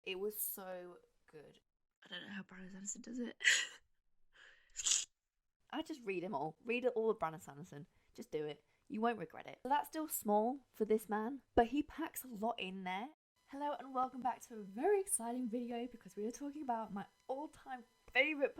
It was so good. I don't know how Brandon Sanderson does it. I just read them all. Read all of Brandon Sanderson. Just do it. You won't regret it. So that's still small for this man, but he packs a lot in there. Hello and welcome back to a very exciting video because we are talking about my all-time favourite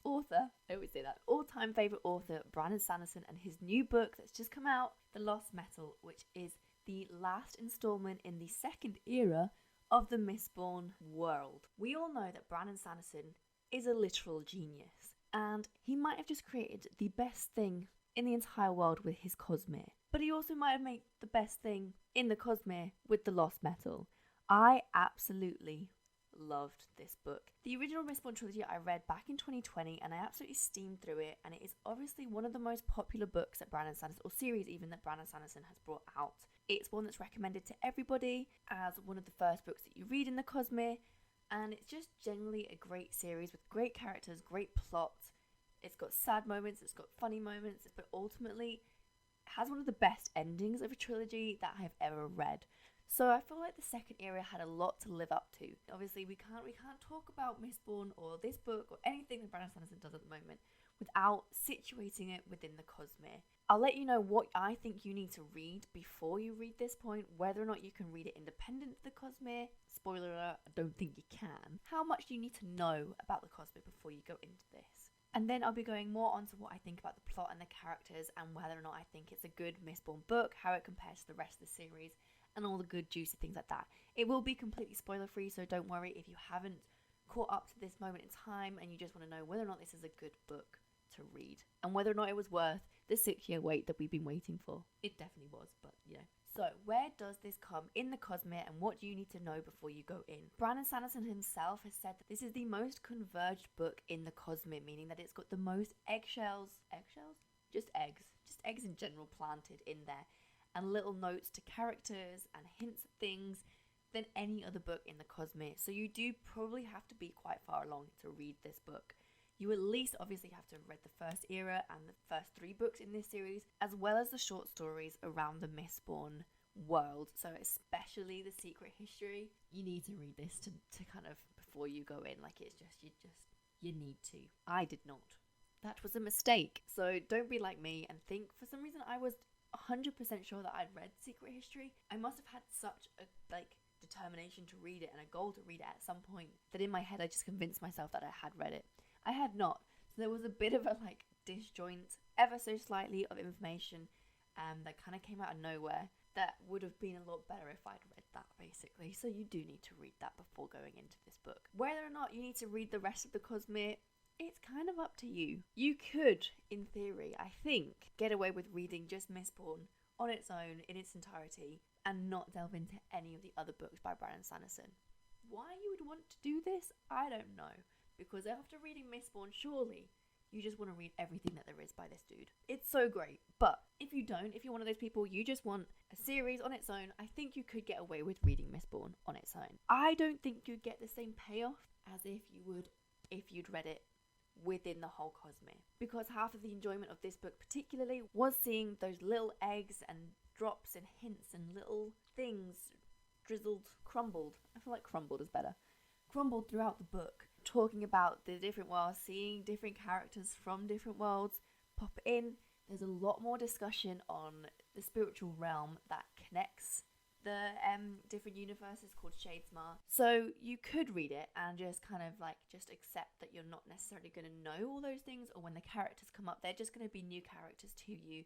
author, I always say that, all-time favourite author, Brandon Sanderson, and his new book that's just come out, The Lost Metal, which is the last instalment in the second era of the Mistborn world. We all know that Brandon Sanderson is a literal genius, and he might have just created the best thing in the entire world with his Cosmere, but he also might have made the best thing in the Cosmere with The Lost Metal. I absolutely loved this book. The original Mistborn trilogy I read back in 2020 and I absolutely steamed through it, and it is obviously one of the most popular books that Brandon Sanderson, or series even, that Brandon Sanderson has brought out. It's one that's recommended to everybody as one of the first books that you read in the Cosmere, and it's just generally a great series with great characters, great plot. It's got sad moments, it's got funny moments, but ultimately it has one of the best endings of a trilogy that I have ever read. So I feel like the second era had a lot to live up to. Obviously, we can't talk about Mistborn or this book or anything that Brandon Sanderson does at the moment without situating it within the Cosmere. I'll let you know what I think you need to read before you read this point, whether or not you can read it independent of the Cosmere. Spoiler alert, I don't think you can. How much do you need to know about the Cosmere before you go into this? And then I'll be going more onto what I think about the plot and the characters and whether or not I think it's a good Mistborn book, how it compares to the rest of the series, and all the good juicy things like that. It will be completely spoiler free, so don't worry if you haven't caught up to this moment in time and you just want to know whether or not this is a good book to read and whether or not it was worth the 6-year wait that we've been waiting for. It definitely was, but you know. So where does this come in the Cosmere and what do you need to know before you go in? Brandon Sanderson himself has said that this is the most converged book in the Cosmere, meaning that it's got the most eggshells? Just eggs in general planted in there, and little notes to characters and hints at things than any other book in the Cosmere. So you do probably have to be quite far along to read this book. You at least obviously have to have read the first era and the first 3 books in this series, as well as the short stories around the Mistborn world. So especially the Secret History, you need to read this to kind of before you go in. Like you need to. I did not. That was a mistake. So don't be like me and think for some reason I was 100% sure that I'd read Secret History. I must have had such a determination to read it and a goal to read it at some point that in my head I just convinced myself that I had read it. I had not. So there was a bit of a disjoint, ever so slightly, of information that kind of came out of nowhere that would have been a lot better if I'd read that, basically. So you do need to read that before going into this book. Whether or not you need to read the rest of the Cosmere, it's kind of up to you. You could, in theory, I think, get away with reading just Mistborn on its own, in its entirety, and not delve into any of the other books by Brandon Sanderson. Why you would want to do this, I don't know. Because after reading Mistborn, surely you just want to read everything that there is by this dude. It's so great. But if you don't, if you're one of those people, you just want a series on its own, I think you could get away with reading Mistborn on its own. I don't think you'd get the same payoff as if you would if you'd read it within the whole Cosmere, because half of the enjoyment of this book particularly was seeing those little eggs and drops and hints and little things crumbled. I feel like crumbled is better. Crumbled throughout the book, talking about the different worlds, seeing different characters from different worlds pop in. There's a lot more discussion on the spiritual realm that connects the different universes, called Shadesmar. So you could read it and just kind of just accept that you're not necessarily going to know all those things, or when the characters come up, they're just going to be new characters to you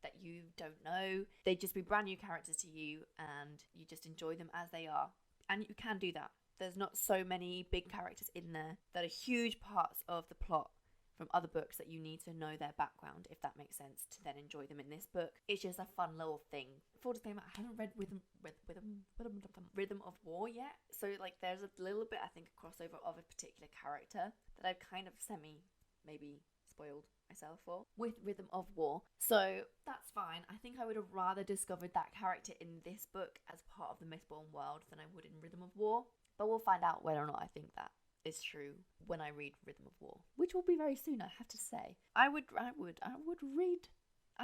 that you don't know. They'd just be brand new characters to you and you just enjoy them as they are. And you can do that. There's not so many big characters in there that are huge parts of the plot from other books that you need to know their background, if that makes sense, to then enjoy them in this book. It's just a fun little thing. Full disclaimer, I haven't read Rhythm of War yet, so there's a little bit, I think, a crossover of a particular character that I've kind of maybe spoiled myself for with Rhythm of War, so that's fine. I think I would have rather discovered that character in this book as part of the Mistborn world than I would in Rhythm of War, but we'll find out whether or not I think that is true when I read Rhythm of War, which will be very soon, I have to say. I would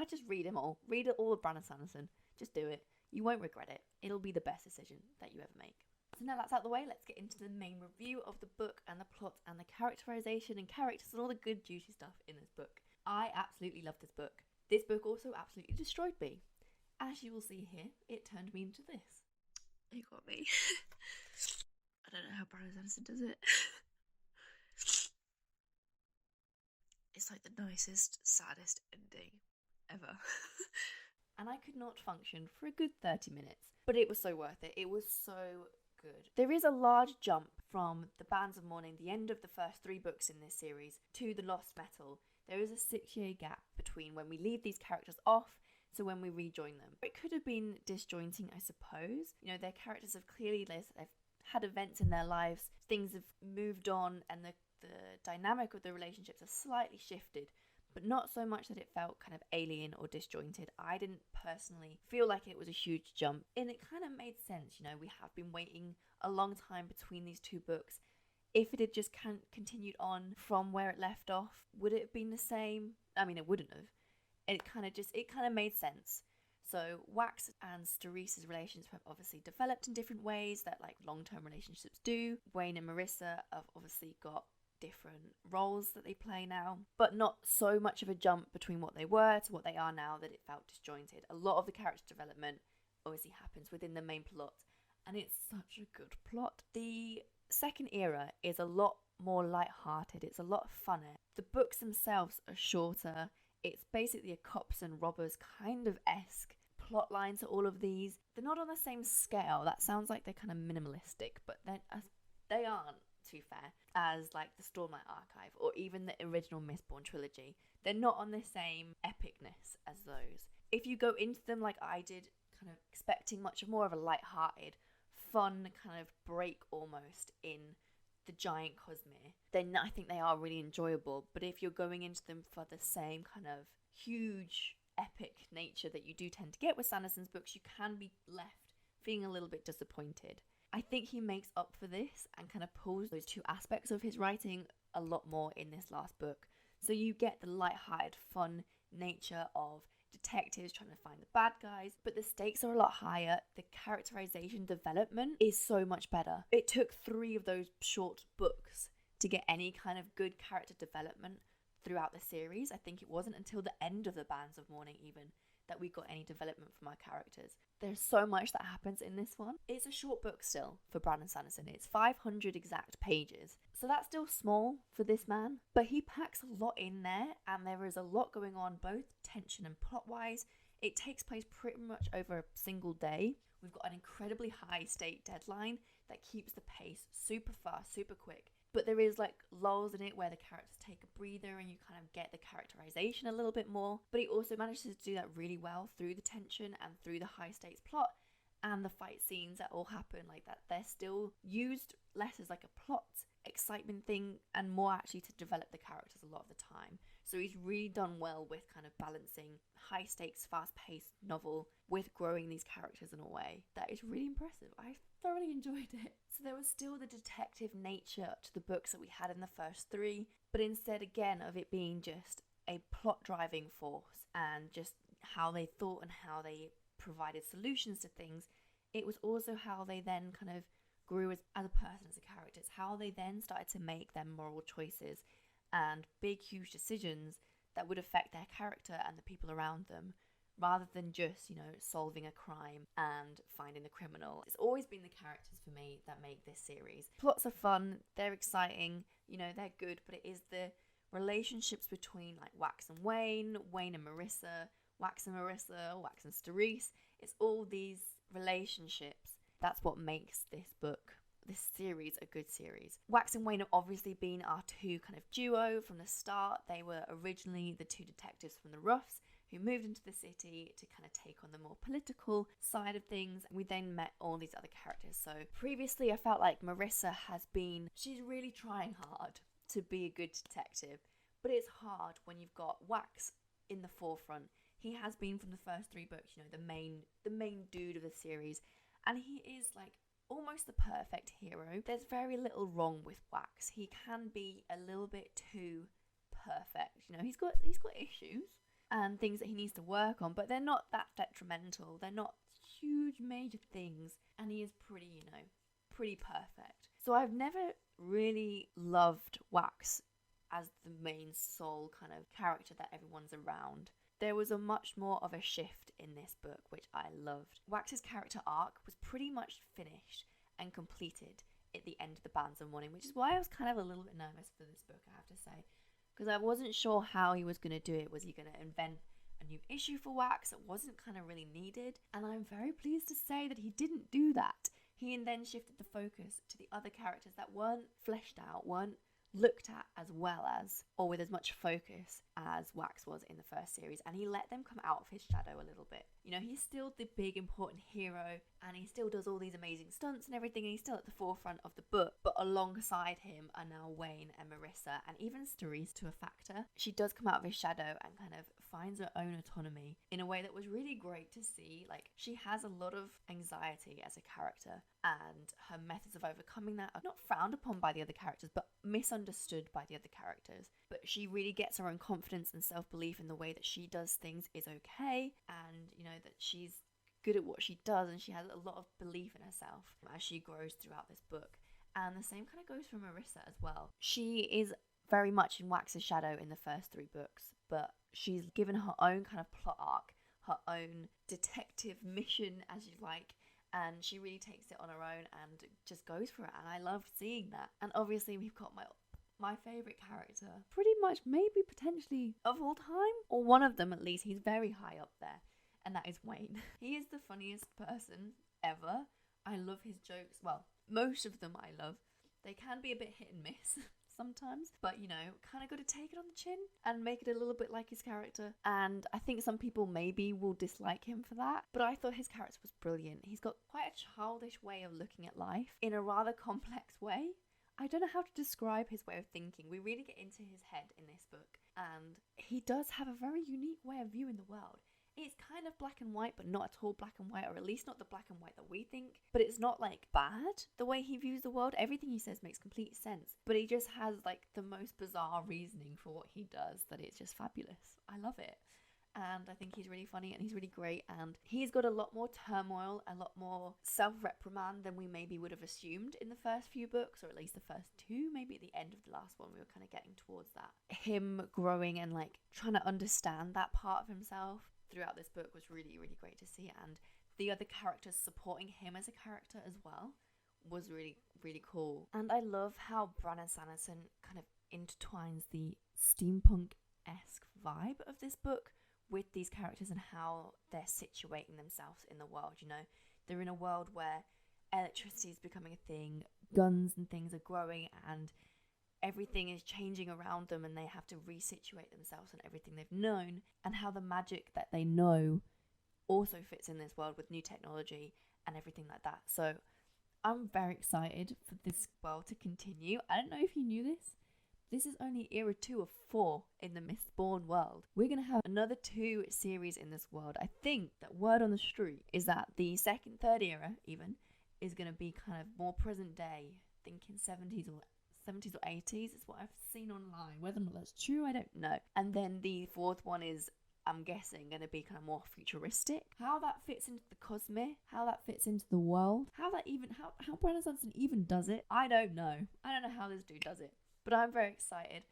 just read them all. Read all of Brandon Sanderson. Just do it. You won't regret it. It'll be the best decision that you ever make. So now that's out the way, let's get into the main review of the book and the plot and the characterization and characters and all the good juicy stuff in this book. I absolutely love this book. This book also absolutely destroyed me. As you will see here, it turned me into this. You got me. I don't know how Brandon Sanderson does it. It's like the nicest, saddest ending ever. And I could not function for a good 30 minutes. But it was so worth it. It was so good. There is a large jump from the Bands of Mourning, the end of the first 3 books in this series, to the Lost Metal. There is a 6-year gap between when we leave these characters off to when we rejoin them. It could have been disjointing, I suppose. You know, their characters have clearly, they've had events in their lives, things have moved on, and the dynamic of the relationships have slightly shifted, but not so much that it felt kind of alien or disjointed. I didn't personally feel like it was a huge jump, and it kind of made sense. You know, we have been waiting a long time between these 2 books. If it had just continued on from where it left off, would it have been the same? I mean, it wouldn't have. It kind of made sense. So Wax and Sterese's relations have obviously developed in different ways that like long-term relationships do. Wayne and Marissa have obviously got different roles that they play now, but not so much of a jump between what they were to what they are now that it felt disjointed. A lot of the character development obviously happens within the main plot, and it's such a good plot. The second era is a lot more light-hearted. It's a lot funner. The books themselves are shorter. It's basically a cops and robbers kind of esque plot line to all of these. They're not on the same scale. That sounds like they're kind of minimalistic, but they aren't, to be fair, as like the Stormlight Archive or even the original Mistborn trilogy. They're not on the same epicness as those. If you go into them like I did, kind of expecting much more of a light-hearted, fun kind of break almost in the giant Cosmere, then I think they are really enjoyable. But if you're going into them for the same kind of huge epic nature that you do tend to get with Sanderson's books, you can be left feeling a little bit disappointed. I think he makes up for this and kind of pulls those 2 aspects of his writing a lot more in this last book. So you get the light-hearted, fun nature of detectives trying to find the bad guys, but the stakes are a lot higher. The characterization development is so much better. It took 3 of those short books to get any kind of good character development throughout the series. I think it wasn't until the end of the Bands of Mourning even that we got any development from our characters. There's so much that happens in this one. It's a short book still for Brandon Sanderson. It's 500 exact pages. So that's still small for this man, but he packs a lot in there, and there is a lot going on, both tension and plot-wise. It takes place pretty much over a single day. We've got an incredibly high stake deadline that keeps the pace super fast, super quick. But there is like lulls in it where the characters take a breather and you kind of get the characterization a little bit more. But he also manages to do that really well through the tension and through the high stakes plot and the fight scenes that all happen like that. They're still used less as like a plot excitement thing and more actually to develop the characters a lot of the time. So he's really done well with kind of balancing high stakes, fast paced novel with growing these characters in a way that is really impressive. I thoroughly enjoyed it. So there was still the detective nature to the books that we had in the first 3, but instead again of it being just a plot driving force and just how they thought and how they provided solutions to things, it was also how they then kind of grew as a person, as a character. It's how they then started to make their moral choices and big huge decisions that would affect their character and the people around them, rather than just, you know, solving a crime and finding the criminal. It's always been the characters for me that make this series. Plots are fun, they're exciting, you know, they're good, but it is the relationships between like Wax and Wayne, Wayne and Marissa, Wax and Marissa, Wax and Sterese. It's all these relationships. That's what makes this series a good series. Wax and Wayne have obviously been our 2 kind of duo from the start. They were originally the 2 detectives from the Roughs who moved into the city to kind of take on the more political side of things. We then met all these other characters. So previously I felt like Marissa she's really trying hard to be a good detective, but it's hard when you've got Wax in the forefront. He has been from the first 3 books, you know, the main dude of the series, and he is like almost the perfect hero. There's very little wrong with Wax. He can be a little bit too perfect. You know, he's got issues and things that he needs to work on, but they're not that detrimental. They're not huge major things, and he is pretty, you know, pretty perfect. So I've never really loved Wax as the main sole kind of character that everyone's around. There was a much more of a shift in this book, which I loved. Wax's character arc was pretty much finished and completed at the end of the Bands of Mourning, which is why I was kind of a little bit nervous for this book, I have to say, because I wasn't sure how he was going to do it. Was he going to invent a new issue for Wax that wasn't kind of really needed? And I'm very pleased to say that he didn't do that. He then shifted the focus to the other characters that weren't fleshed out, weren't looked at as well as, or with as much focus as Wax was in the first series, and he let them come out of his shadow a little bit. You know, he's still the big important hero, and he still does all these amazing stunts and everything, and he's still at the forefront of the book, but alongside him are now Wayne and Marissa, and even Cerise to a factor. She does come out of his shadow and kind of finds her own autonomy in a way that was really great to see. Like, she has a lot of anxiety as a character, and her methods of overcoming that are not frowned upon by the other characters, but misunderstood by the other characters. But she really gets her own confidence and self-belief in the way that she does things is okay, and you know that she's good at what she does, and she has a lot of belief in herself as she grows throughout this book. And the same kind of goes for Marissa as well. She is very much in Wax's shadow in the first 3 books, but she's given her own kind of plot arc, her own detective mission, as you like, and she really takes it on her own and just goes for it, and I loved seeing that. And obviously we've got my favourite character, pretty much maybe potentially of all time, or one of them at least. He's very high up there, and that is Wayne. He is the funniest person ever. I love his jokes. Well, most of them I love. They can be a bit hit and miss sometimes, but you know, kind of got to take it on the chin and make it a little bit like his character. And I think some people maybe will dislike him for that, but I thought his character was brilliant. He's got quite a childish way of looking at life in a rather complex way. I don't know how to describe his way of thinking. We really get into his head in this book, and he does have a very unique way of viewing the world. It's kind of black and white, but not at all black and white, or at least not the black and white that we think. But it's not like bad, the way he views the world. Everything he says makes complete sense, but he just has like the most bizarre reasoning for what he does that it's just fabulous. I love it. And I think he's really funny, and he's really great, and he's got a lot more turmoil, a lot more self-reprimand than we maybe would have assumed in the first few books, or at least the first 2, maybe at the end of the last one we were kind of getting towards that. Him growing and like trying to understand that part of himself throughout this book was really, really great to see, and the other characters supporting him as a character as well was really, really cool. And I love how Brandon Sanderson kind of intertwines the steampunk-esque vibe of this book with these characters and how they're situating themselves in the world. You know, they're in a world where electricity is becoming a thing, guns and things are growing, and everything is changing around them, and they have to resituate themselves and everything they've known, and how the magic that they know also fits in this world with new technology and everything like that. So I'm very excited for this world to continue. I don't know if you knew this. This is only era 2 of 4 in the Mistborn world. We're going to have another 2 series in this world. I think that word on the street is that the second, third era even is going to be kind of more present day, thinking 70s or 80s is what I've seen online. Whether or not that's true, I don't know. And then the 4th one is, I'm guessing, going to be kind of more futuristic. How that fits into the Cosmere, how that fits into the world, how Brandon Sanderson even does it, I don't know. I don't know how this dude does it. But I'm very excited.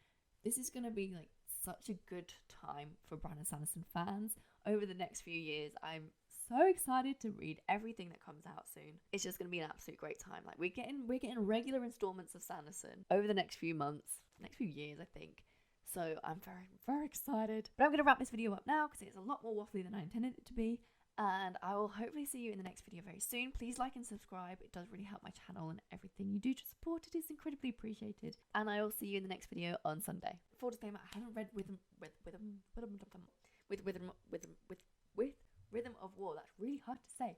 This is going to be like such a good time for Brandon Sanderson fans over the next few years. I'm so excited to read everything that comes out soon. It's just going to be an absolute great time. Like we're getting regular installments of Sanderson over the next few months, next few years, I think. So I'm very, very excited. But I'm going to wrap this video up now because it's a lot more waffly than I intended it to be. And I will hopefully see you in the next video very soon. Please like and subscribe. It does really help my channel, and everything you do to support it is incredibly appreciated. And I will see you in the next video on Sunday. Full disclaimer, I haven't read Rhythm of War. That's really hard to say.